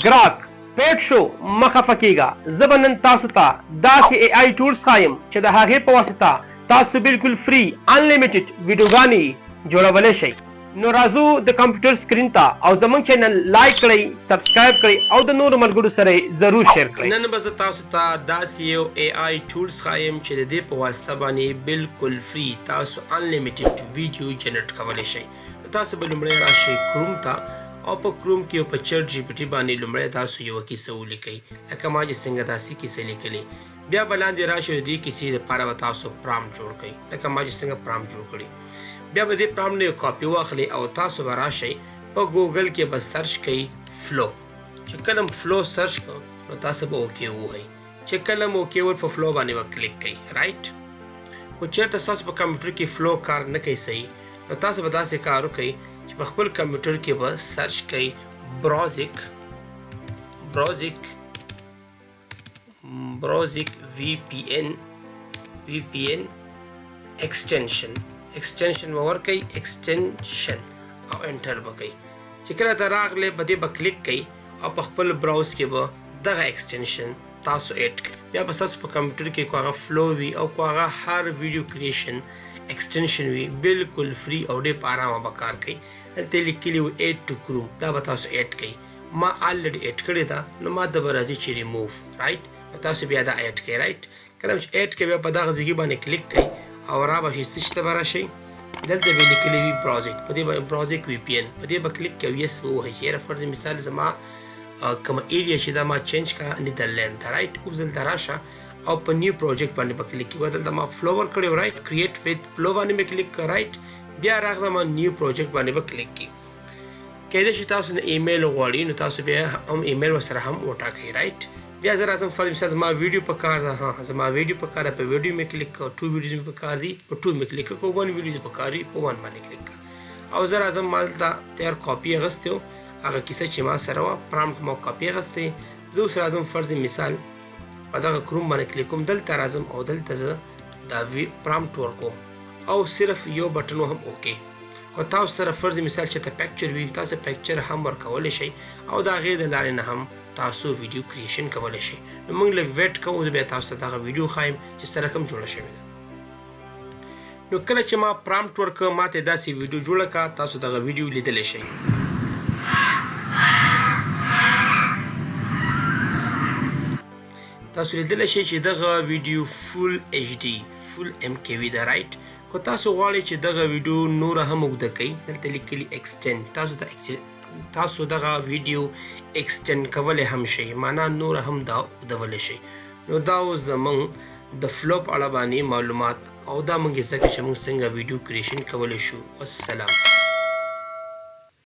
ګراک پیټ شو مخه فکیګا زبنن تاسو ته داسې اي اي ټولز خایم چې د هغې په واسطه تاسو بالکل فری انلیمیټډ ویډیوګانې جوړولی شئ نو راځو د کمپیوټر سکرین ته او زموږ چینل لایک کړئ سبسکرایب کړئ او د نورو ملګرو سره ضرور شیر کړئ نن به زه تاسو ته داسې یو اي اي ټولز ښایم چې د دې په واسطه باندې بالکل فری تاسو انلیمیټډ ویډیو جنریټ کولی شئ تاسو به لومړی راشئ کروم ته او په کروم کې او په چټ جی پی ټي باندې لومړی تاسو یوه کیسه ولیکئ لکه ما چې څنګه داسې کیسه لیکلې بیا به لاندې راشئ د دې کیسې دپاره به تاسو پرامپټ جوړ کړئ لکه ما چې څنګه پرامپټ جوړ کړي بیا به دې پرامپټ نه یو کاپي واخلئ او تاسو به راشئ په ګوګل کې به سرچ کوئ فلو چې کله م فلو سرچ کړو نو تاسو به اوکې ووهئ چې کله م اوکې ور په فلو باندې به کلیک کوئ رایټ خو چېرته ستاسو په کمپیوټر کې فلو کار نه کوي صحیح نو تاسو به داسې کار وکئ چې په خپل کمپیوټر کې به سرچ کوئ براوزک وی پی ان ایکسټنشن به ورکئ ایکسټنشن او انټر به کوئ چې کله ته راغلی په دې به کلیک کوئ او په خپل براوز کې به دغه ایکسټنشن تاسو ایډ کړئ بیا به ستاسو په کمپیوټر کې کو هغه فلو وي او کو هغه هر ویډیو کریشن ایکسټنشن وي بالکل فری او ډېر په ارامه به کار کوي هلته یې لیکلي وي ایډ ټو کروم دا به تاسو ایډ کوئ ما الریډي ایډ کړې ده نو ما د به راځي چې ریموو رایټ نو تاسو بیا دا ایډ کوئ رایټ کله چې ایډ کوئ بیا په دغه ځای باندې کلیک کوئ او را به شي څه ته به راشئ دلته به لیکلي وي براوزک په دې به براوزک وي پی ان په دې به کلیک کوئ یس به ووهئ چې یاره فرض مثال زما کومه ایریا چې دا ما چینج کړه نیدرلینډ ته رایټ اوس دلته راشه او په نیو پروجیکټ باندې به کلیک کوئ دلته ما فلو ورکړی و رایټ کریټ ویت فلو باندې مې کلیک کړه رایټ بیا راغلم نیو پروجیکټ باندې به کلیک کړئ کیدای شي تاسو نه ایمیل غواړئ نو تاسو بیا هم ایمیل ورسره هم وټاکئ رایټ بیا زه راځم فرض مثال زما ویډیو په کار ده زما ویډیو په کار ده په ویډیو مې کلیک کړه 2 ویډیوز مې په کار دي په 2 مې کلیک کړه 1 ویډیو په کار دي په 1 باندې کلیک کړه او زه راځم ما دلته تیار کاپي اخیستی و هغه کیسه چې ما سره وه پرامپټ ما کاپي اخیستی زه اوس راځم فرض مثال په دغه کروم باندې کلیک کوم دلته راځم او دلته زه دا پرامپټ ورکوم او صرف یو بټن هم اوکې که تاسو سره فرض مثال چې ته پکچر وي تاسو پکچر هم ورکولی شئ او د هغې د لارې نه هم تاسو ویډیو کریشن کولی شئ نو موږ لږ ویټ کوو زه بیا تاسو ته دغه ویډیو ښایم چې سره کوم جوړه شوې ده نو کله چې ما پرامپټ ورکړه ما ته داسې ویډیو جوړه کړه تاسو دغه ویډیو لیدلی شئ تاسو لیدلی شئ چې دغه ویډیو فول ایچ ډي فول ایم کې وي ده رایټ خو تاسو غواړئ چې دغه ویډیو نوره هم اوږده کوئ دلته لیکلي ایکسټینډ تاسو دغه ویډیو ایکسټینډ کولی هم شئ معنا نوره هم دا اوږدولی شئ نو دا اوس زموږ د فلو په اړه باندې معلومات او دا موږ یې ځکه چې موږ څنګه ویډیو کریشن کولی شو والسلام